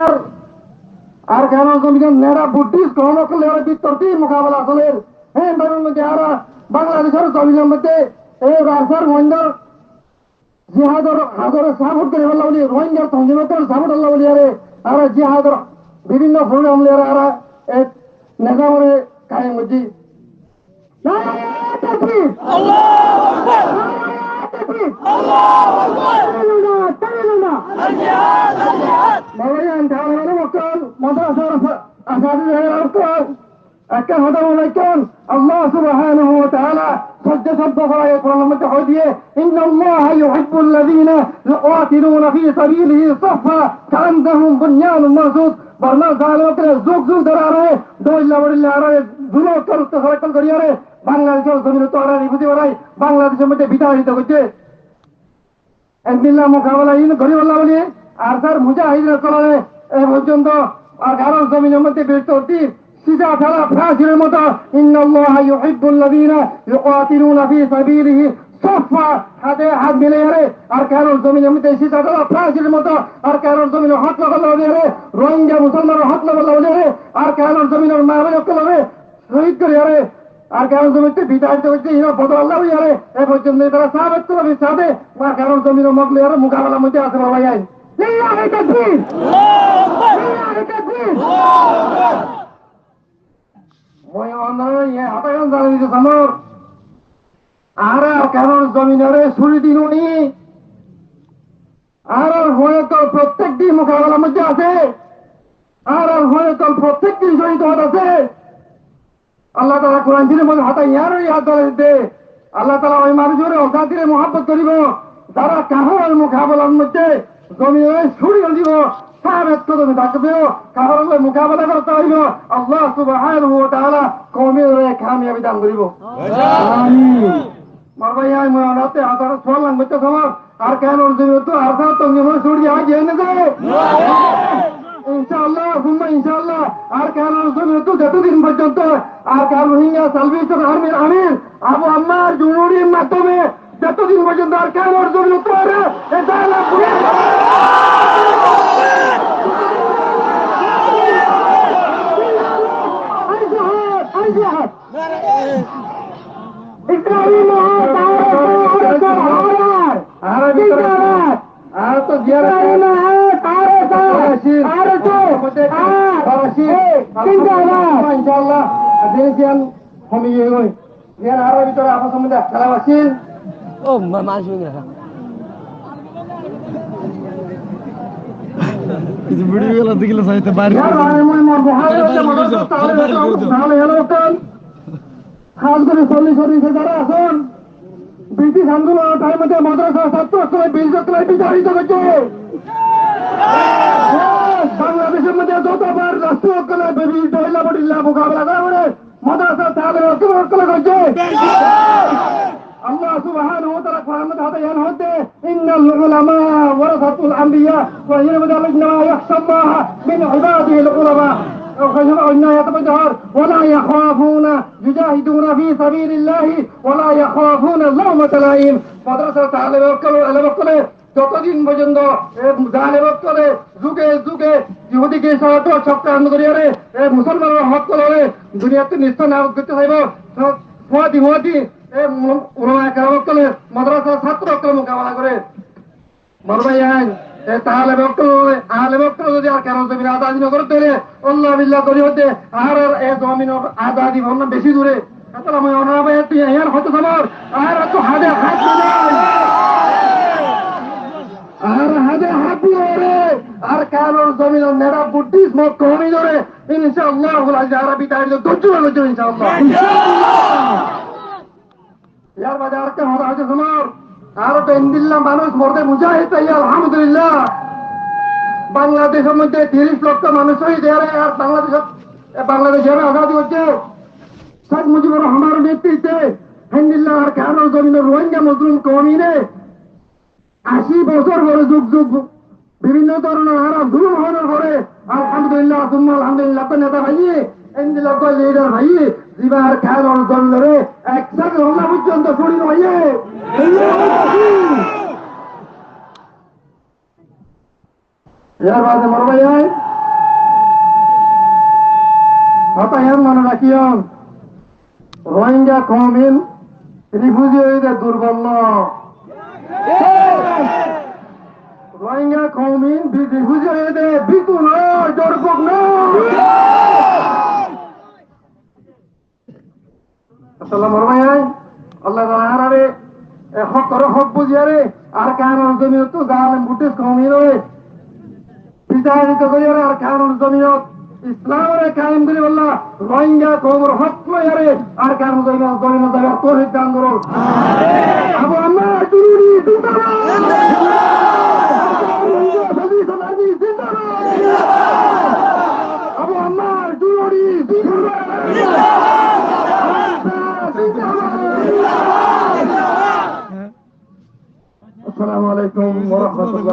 আর কেন জমিকে নেড়া বুদ্ধিস্ট গ্রহণ করলে বিতর্কী মোকাবেলা চলে হ্যাঁ ধরুন মধ্যে আর বাংলাদেশের জমিনের মধ্যে এই রাজার মহিন্দার জিহাদর হাজারে সাপোর্ট করে বললা বলি রোহিঙ্গার তঞ্জিমতের সাপোর্ট আল্লাহ বলি আরে আর জিহাদর বিভিন্ন প্রোগ্রাম লিয়ার আর এক নেতা করে কায়ে মজি الله سبحانه وتعالى صدق فرائق ولما تحديه إن الله يحب الذين يقاتلون في سبيله صفا كأنهم بنيان مرصوص برنا ظالمों के जुग जुग डरा रहे दो इल्ला बड़िल्ला आ रहे जुलूम कर तो सरकल करिया रे বাংলাদেশের জমিনে তো আর নিবুদি ওরাই বাংলাদেশের মধ্যে বিতাড়িত করছে একদিল্লা মোকাবেলা ইন গরিবাল্লাহ বলি আর স্যার মুজাহিদের চলে এ পর্যন্ত আর কারণ জমিনের মধ্যে বিরতি সিজা ছাড়া ফ্রাসির মতো ইন্নাল্লাহা ইউহিব্বুল্লাযীনা ইউকাতিলুনা ফি সাবিলিহি সাফা হাতে হাত মিলে আরে আর কারণ জমিনের মধ্যে সিজা ছাড়া ফ্রাসির মতো আর কারণ জমিনে হাত লাগালো আরে রোহিঙ্গা মুসলমানের হাত লাগালো আরে আর কারণ জমিনের মা বাবা কলরে শহীদ করে আরে আর কারণ জমিতে বিতাড়িত হচ্ছে এরা বদল আল্লাহ আরে এ পর্যন্ত তারা সাবেত করবে সাথে আর কারণ জমিনের মগলে আর মোকাবেলার মধ্যে আছে বাবা যাই লিল্লাহি তাকবীর লিল্লাহি তাকবীর মই অনয় এ হাতাগান জানি যে সমর আর কারণ জমিনের ছুরি দিনুনি আর হয়তো প্রত্যেকটি মোকাবেলার মধ্যে আছে আর হয়তো প্রত্যেকটি শহীদ আছে আল্লাহ তাআলা কোরআন শরীফের মধ্যে হাতা ইয়ারও ইয়াদ দিতে আল্লাহ তাআলা ওই মানুষের অসাতিরে মহব্বত করিব যারা কাহরের মোকাবেলার মধ্যে জমিনে ছুরি দিব সাবেত কদমে থাকবে কাহরের মোকাবেলা করতে হইব আল্লাহ সুবহানাহু ওয়া তাআলা কওমের কামিয়াবি দান করিব আমিন মারবাই আই মনাতে হাজার সোয়াল লাগবে তোমার আর কেন জমি তো আর তো তুমি ছুরি আগে এনে যাবে ইনশাআল্লাহ হুম্মা ইনশাআল্লাহ আর কারণ জমি তো যতদিন পর্যন্ত আর কারণ রোহিঙ্গা সালভেশন আর্মির আমির আবু আম্মার জুনুরির মাধ্যমে যতদিন পর্যন্ত আর কারণ জমি তো আর এটা না ইসরাইল আর তো জিয়ারত ইনশাআল্লাহ দেখেন কমিয়ে গই এর আরো ভিতরে আপনার সম্বন্ধে খেলা আছেন ও মাছ না ಇದು ಬಿಡಿಯಲ್ಲ ದಿಗಿಲ್ಲ ಸಾಹಿತ್ಯ ಬಾರಿ খাস করে 40 যারা আছেন ব্রিটিশ আন্দোলনের টাইমে মাদ্রাসা ছাত্র সবাই বিলজতলাই বিতাড়িত করছে বাংলাদেশের মধ্যে যতবার রাষ্ট্রীয় কলে বিভিন্ন ইল্লা বড়িল্লা মোকাবেলা করে মাদ্রাসা তাহলে রক্ষা করছে আল্লাহ সুবহানাহু ওয়া তাআলা কোরআন মধ্যে হাতে ইয়ান হতে ইন্নাল উলামা ওয়ারাসাতুল আমবিয়া ওয়া ইয়াবদালুনা ইয়াহসাল্লাহ মিন ইবাদিহিল উলামা ولا يخافون يجاهدون في سبيل الله ولا يخافون لومة لائم মাদ্রাসা তাহলে রক্ষা যতদিন পর্যন্ত জালেমত করে যুগে যুগে ইহুদিকে চক্রান্ত করিয়ারে মুসলমানের হক করে দুনিয়াতে নিশ্চয় নাম করতে চাইব হুয়াদি মাদ্রাসা ছাত্র মোকাবেলা করে মরবাই আইন তাহলে আহলে বক্তব্য যদি আর কেন জমিন আজাদি না করতে হলে আল্লাহ বিল্লাহ করি হতে আর এ জমিন আজাদি ভাবনা বেশি দূরে আমি অনাবাই তুই ইয়ার হতে সবার আর তো হাতে হাত আর হাতে হাত দিয়ে রে আর কারোর জমিন নেড়া বুদ্ধিস মত কমই ধরে ইনশাআল্লাহ যারা বিতাড়িত ধৈর্য করছে ইনশাআল্লাহ ইয়ার বাদে আর কেন হতে সবার আর তো ইন্দিল্লা মানুষ মরতে মুজাহিদ তাই আলহামদুলিল্লাহ বাংলাদেশের মধ্যে 30 লক্ষ মানুষ হয়ে আর বাংলাদেশের আজাদি হচ্ছে শেখ মুজিবুর রহমানের নেতৃত্বে আলহামদুলিল্লাহ আর কেন জমিনের রোহিঙ্গা মুসলিম কমিনে 80 বছর পরে যুগ যুগ বিভিন্ন ধরনের হারাম শুরু হওয়ার পরে আলহামদুলিল্লাহ সুম্মা আলহামদুলিল্লাহ নেতা ভাইয়ে ইন্দিল্লাহ লিডার ভাইয়ে জিবার কেন জমিনে একসাথে হল্লা পর্যন্ত ছড়ি ভাইয়ে यार बात है मरवाई है রাখিয়ান রোহিঙ্গা কমিন রিফিউজি হইতে দুর্বল রোহিঙ্গা কমিন রিফিউজি হইতে বিতু নয় জোরপোক নয় আসসালামু আলাইকুম আল্লাহ তাআলা হক হক বুঝিয়ারে আর কারণ জমিয়ত তো জানেন বুটিস কমিন হয়ে বিতাড়িত করিয়ারে আর কারণ জমিয়ত ইসলামের কায়েম করে বললা রোহিঙ্গা কবর হক লয়ারে আর কারণ জমিয়ত জমিয়ত জায়গা তৌহিদ দান করো আবু আম্মা জরুরি জিন্দাবাদ আবু আম্মা জরুরি আসসালামু আলাইকুম ওয়া রাহমাতুল্লাহ